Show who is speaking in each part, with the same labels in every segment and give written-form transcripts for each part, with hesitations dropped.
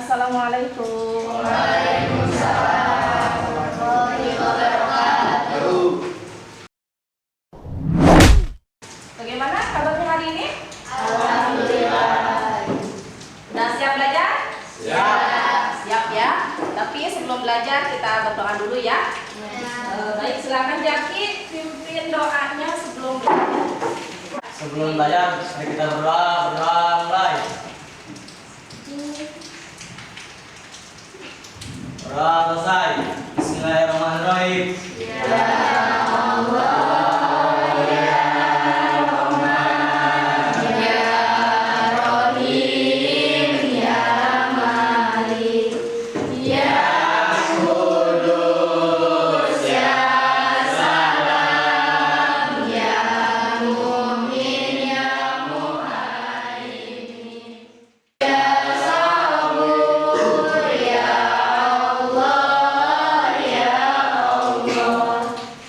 Speaker 1: Assalamualaikum.
Speaker 2: Waalaikumsalam warahmatullahi wabarakatuh.
Speaker 1: Bagaimana kabarnya hari ini?
Speaker 2: Alhamdulillah.
Speaker 1: Sudah siap belajar?
Speaker 2: Siap.
Speaker 1: Siap ya. Tapi sebelum belajar kita berdoa dulu ya. Baik, silakan Jaki pimpin doanya sebelum belajar.
Speaker 3: Sebelum belajar, mari kita berdoa mulai. Berdoa selesai. Bismillahirrahmanirrahim.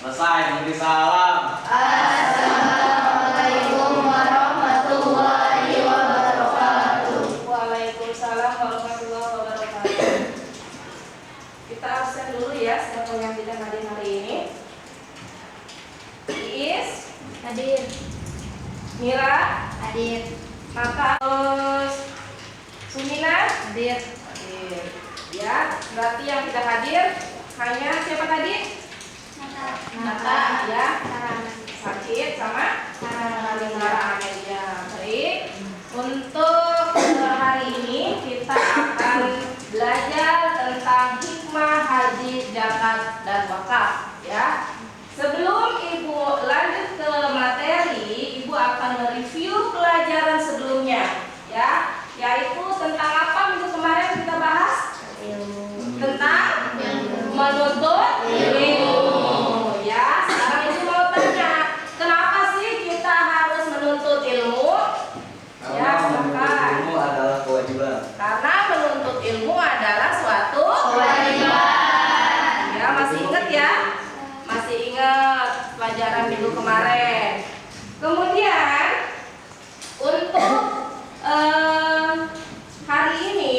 Speaker 3: Selesai, memberi salam.
Speaker 2: Assalamualaikum warahmatullahi wabarakatuh.
Speaker 1: Waalaikumsalam warahmatullahi wabarakatuh. Kita absen dulu ya siapa yang tidak hadir hari ini. Iis
Speaker 2: Hadir.
Speaker 1: Mira,
Speaker 2: Hadir.
Speaker 1: maka terus Sumina
Speaker 2: Hadir.
Speaker 1: hadir. Ya, berarti yang tidak hadir hanya siapa tadi? Nata ya, sakit sama Sarah ya. Baik. Untuk hari ini kita akan belajar tentang hikmah haji, zakat, dan wakaf ya. Sebelum Ibu lanjut ke materi, Ibu akan mereview pelajaran sebelumnya ya, yaitu tentang apa minggu kemarin kita bahas? Tentang menuntut ilmu ya. Sekarang Ibu mau tanya, kenapa sih kita harus menuntut ilmu? Ya, silakan.
Speaker 3: Ilmu adalah kewajiban.
Speaker 1: Karena menuntut ilmu adalah suatu
Speaker 2: Kewajiban.
Speaker 1: ya, masih ingat ya? Masih ingat pelajaran minggu kemarin. Kemudian untuk hari ini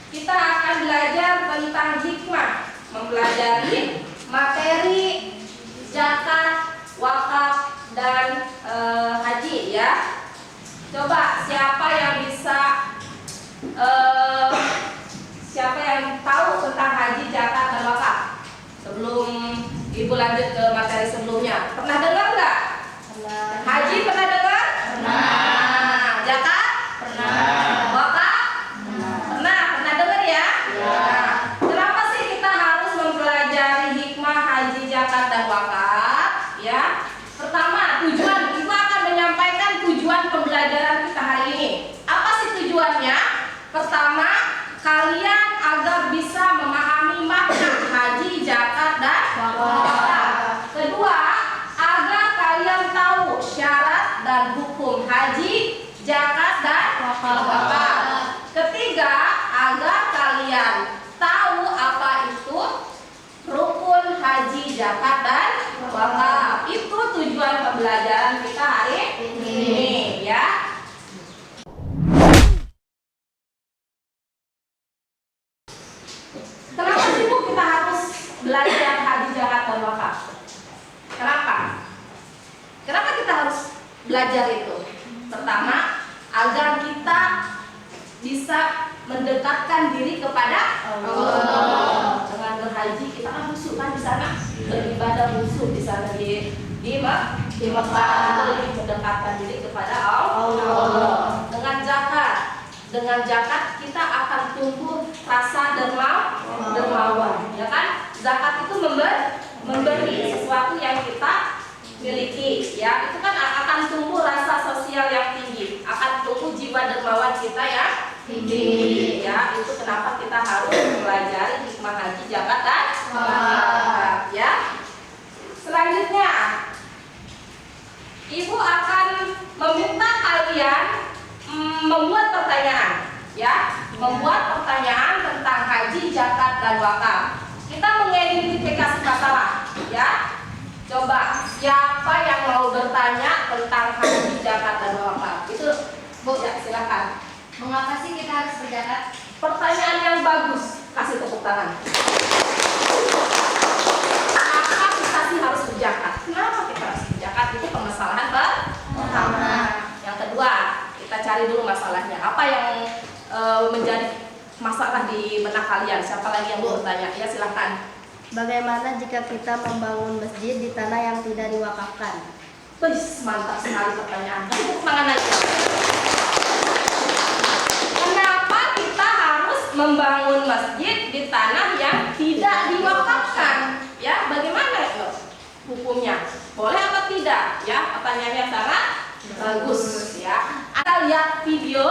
Speaker 1: kita akan belajar tentang hikmah, mempelajari materi zakat, wakaf, dan haji ya. Coba siapa yang bisa siapa yang tahu tentang haji, zakat, dan wakaf? Sebelum Ibu lanjut ke materi sebelumnya, pernah dengar nggak? Haji pernah dengar?
Speaker 2: Pernah.
Speaker 1: Zakat?
Speaker 2: Pernah.
Speaker 1: Wakaf? Pernah dengar ya? Nah, kenapa sih kita harus mempelajari hikmah haji, zakat, dan wakaf? Ya, pertama tujuan. Ibu akan menyampaikan tujuan pembelajaran kita hari ini. Apa sih tujuannya? Pertama, kalian agar bisa memahami makna haji, zakat, dan wakaf. Kedua, agar kalian tahu syarat dan hukum haji, zakat, dan wakaf. Ketiga, agar kalian tahu apa itu rukun haji, zakat, dan wakaf. Itu tujuan pembelajaran kita hari ini ya. Kenapa sih Bu kita harus belajar haji, zakat, dan wakaf? Kenapa? Kenapa kita harus belajar itu? Pertama, agar kita bisa mendekatkan diri kepada Allah. Dengan berhaji kita kan khusyuk kan di sana, beribadah khusyuk di sana di Mekah itu lebih mendekatkan diri kepada Allah. Dengan zakat kita akan tumbuh rasa dermawan, ya kan? Zakat itu memberi sesuatu yang kita miliki, ya. Itu kan akan tumbuh rasa sosial yang tinggi, akan tumbuh jiwa dermawan kita yang tinggi, ya. Itu kenapa kita harus mempelajari hikmah haji, zakat, dan wakaf, ya. Selanjutnya, Ibu akan meminta kalian membuat pertanyaan, ya, membuat pertanyaan tentang haji, zakat, dan wakaf. Kita mengidentifikasi masalah, ya. Coba siapa yang mau bertanya tentang haji, zakat, dan wakaf? Itu Bu, ya silakan.
Speaker 2: Mengapa sih kita harus berzakat?
Speaker 1: Pertanyaan yang bagus, kasih tepuk tangan. Kenapa kita sih harus berzakat? Kenapa kita harus berzakat? Itu permasalahan pertama. Yang kedua, kita cari dulu masalahnya. Apa yang menjadi masalah di benak kalian? Siapa lagi yang mau bertanya? Ya silahkan.
Speaker 2: Bagaimana jika kita membangun masjid di tanah yang tidak diwakafkan?
Speaker 1: Wih, mantap sekali pertanyaan. Tepuk tangan aja. Kenapa kita harus membangun masjid di tanah yang tidak diwakafkan? Ya, bagaimana itu hukumnya? Boleh atau tidak? Ya, pertanyaannya sangat bagus ya. Kita lihat video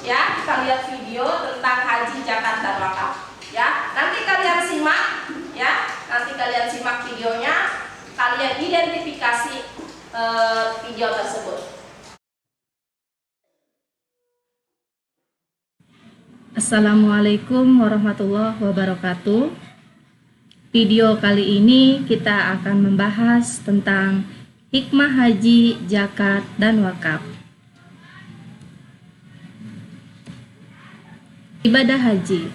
Speaker 1: ya, kita lihat video tentang haji, zakat dan wakaf ya. Nanti kalian simak ya, nanti kalian simak videonya, kalian identifikasi video tersebut.
Speaker 4: Assalamualaikum warahmatullahi wabarakatuh. Video kali ini kita akan membahas tentang hikmah haji, zakat, dan wakaf. Ibadah haji,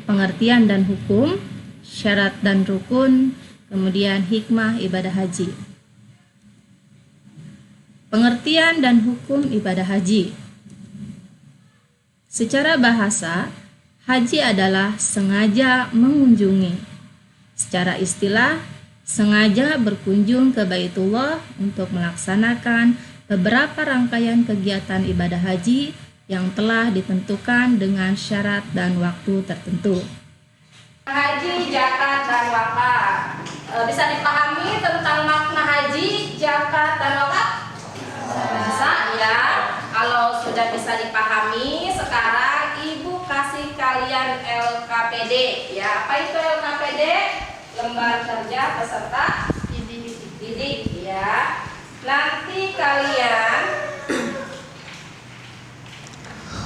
Speaker 4: pengertian dan hukum, syarat dan rukun, kemudian hikmah ibadah haji. Pengertian dan hukum ibadah haji. Secara bahasa, haji adalah sengaja mengunjungi. Secara istilah, sengaja berkunjung ke Baitullah untuk melaksanakan beberapa rangkaian kegiatan ibadah haji yang telah ditentukan dengan syarat dan waktu tertentu.
Speaker 1: Haji, zakat, dan wakaf. Bisa dipahami tentang makna haji, zakat, dan wakaf? Bisa ya. Kalau sudah bisa dipahami, sekarang Ibu kasih kalian LKPD ya. Apa itu LKPD? Lembar kerja peserta didik ya. Nanti kalian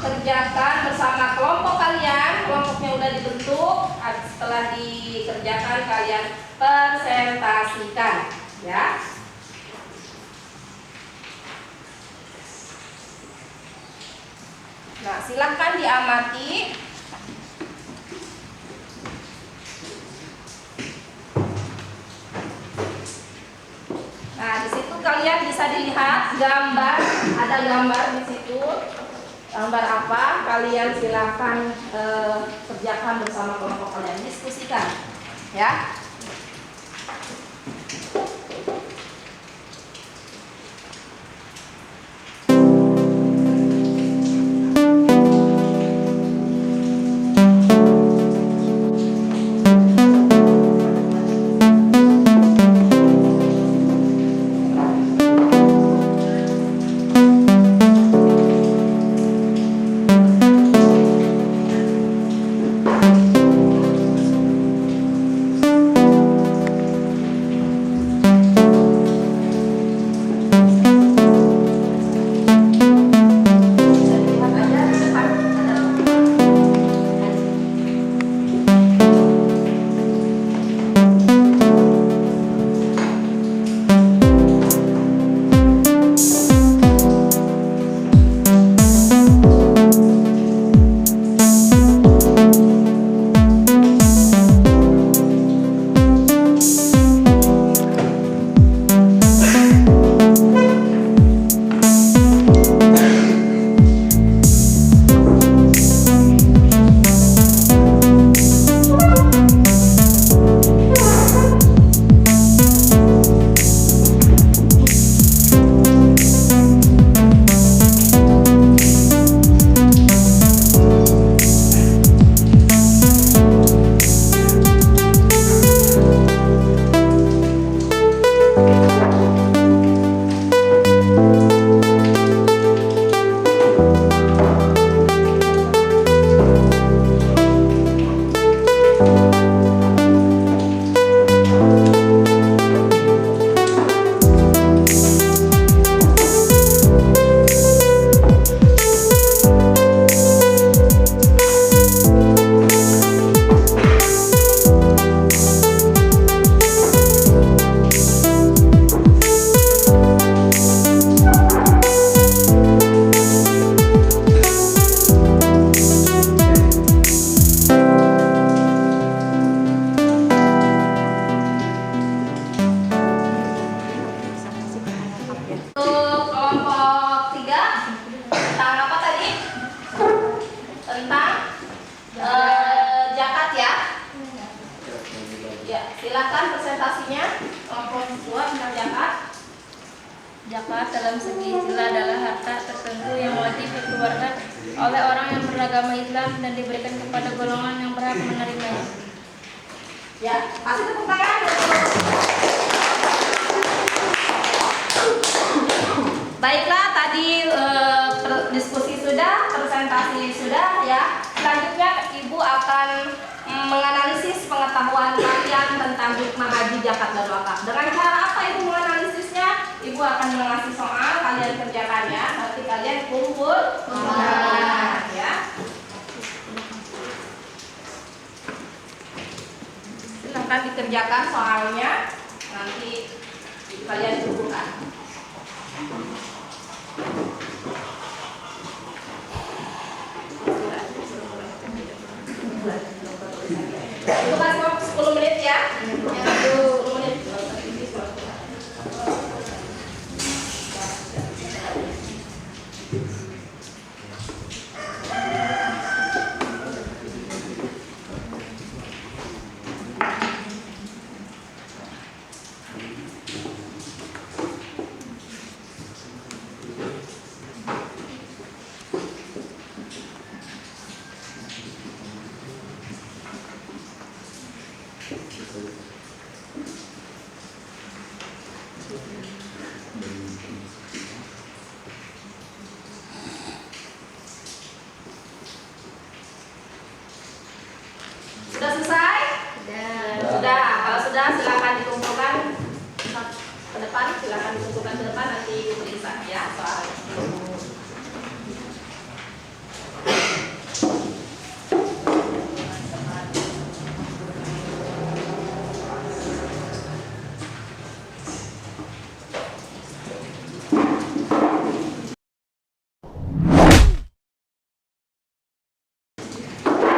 Speaker 1: kerjakan bersama kelompok kalian. Kelompoknya udah dibentuk. Setelah dikerjakan kalian presentasikan ya. Nah, silahkan diamati. Nah, di situ kalian bisa dilihat gambar, ada gambar di situ. Gambar apa? Kalian silahkan kerjakan bersama kelompok kalian, diskusikan, ya.
Speaker 5: dikeluarkan oleh orang yang beragama Islam dan diberikan kepada golongan yang berhak menerimanya.
Speaker 1: Ya, kasih tepuk tangan untuk. Baiklah, tadi diskusi sudah, presentasi sudah ya. Selanjutnya Ibu akan menganalisis pengetahuan kalian tentang hikmah haji, zakat dan wakaf. Dengan cara apa Ibu menganalisisnya? Ibu akan mengasih soal, kalian kerjakan ya. Nanti kalian kumpul ya. Silahkan dikerjakan soalnya, nanti kalian kumpulkan. Itu kasih waktu 10 menit ya. 10 menit. Sudah selesai? Sudah. Kalau sudah silakan dikumpulkan ke depan, silakan dikumpulkan ke depan, nanti Ibu periksa ya soalnya.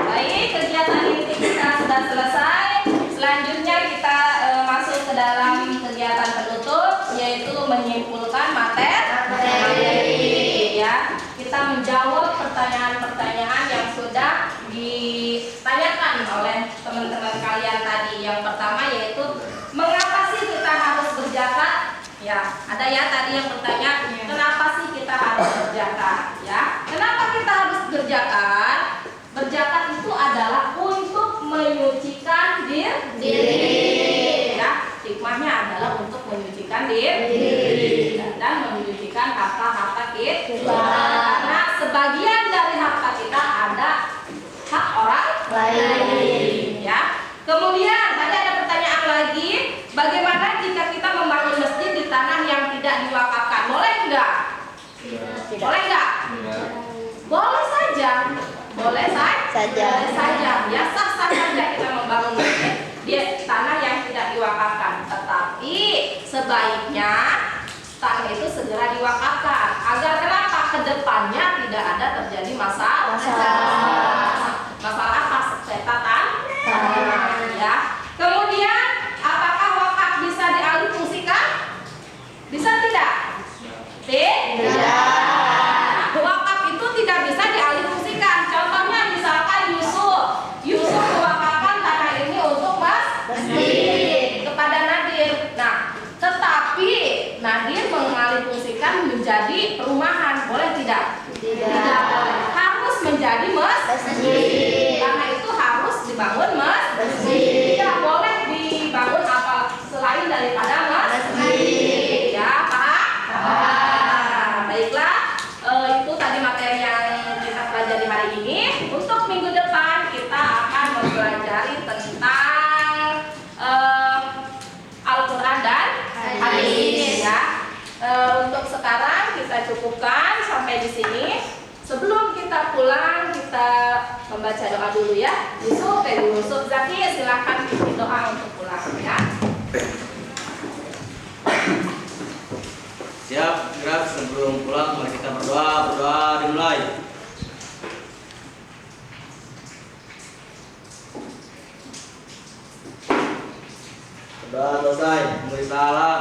Speaker 1: Baik, kegiatan inti kita sudah selesai. Selanjutnya kita masuk ke dalam kegiatan penutup, yaitu menyimpulkan materi ya. Kita menjawab pertanyaan-pertanyaan yang sudah ditanyakan oleh teman-teman kalian tadi. Yang pertama yaitu mengapa sih kita harus berzakat? Ya, ada ya tadi yang bertanya, kenapa sih kita harus berzakat? Ya, kenapa kita harus berzakat? Berzakat itu adalah untuk menyucikan diri. Ya, hikmahnya adalah untuk menyucikan diri dan menyucikan harta-harta kita. Karena sebagian dari harta kita ada hak orang lain. Ya. Kemudian tadi ada pertanyaan lagi, bagaimana jika kita membangun masjid di tanah yang tidak diwakafkan? Boleh enggak? Boleh enggak? Boleh saja. Boleh saja. Ya, sah-sah saja kita membangun masjid di tanah yang tidak diwakafkan. Tetapi sebaiknya tanah itu segera diwakafkan. Agar kenapa? Kedepannya tidak ada terjadi masalah persepatan ya. Kemudian apakah wakaf bisa dialihfungsikan? Bisa tidak? Tidak. Wakaf itu tidak bisa dialihfungsikan. Contohnya misalkan Yusuf mewakafkan tanah ini untuk masjid kepada Nadir. Nah, tetapi Nadir mengalihfungsikan menjadi perumahan, boleh tidak? Tidak boleh. Harus menjadi masjid. Karena itu harus dibangun masjid. Tidak boleh dibangun apa selain daripada masjid. Ya, Pak? Baiklah. Itu tadi materi yang kita pelajari hari ini. Untuk minggu depan kita akan mempelajari tentang Al-Quran dan hadis ya. Untuk sekarang kita cukupkan sampai di sini. Sebelum kita pulang kita membaca doa dulu ya. Yusuf Zaki silahkan bikin doa untuk pulang ya.
Speaker 3: Siap, gerak sebelum pulang mari kita berdoa dimulai. Berdoa selesai, memberi salam.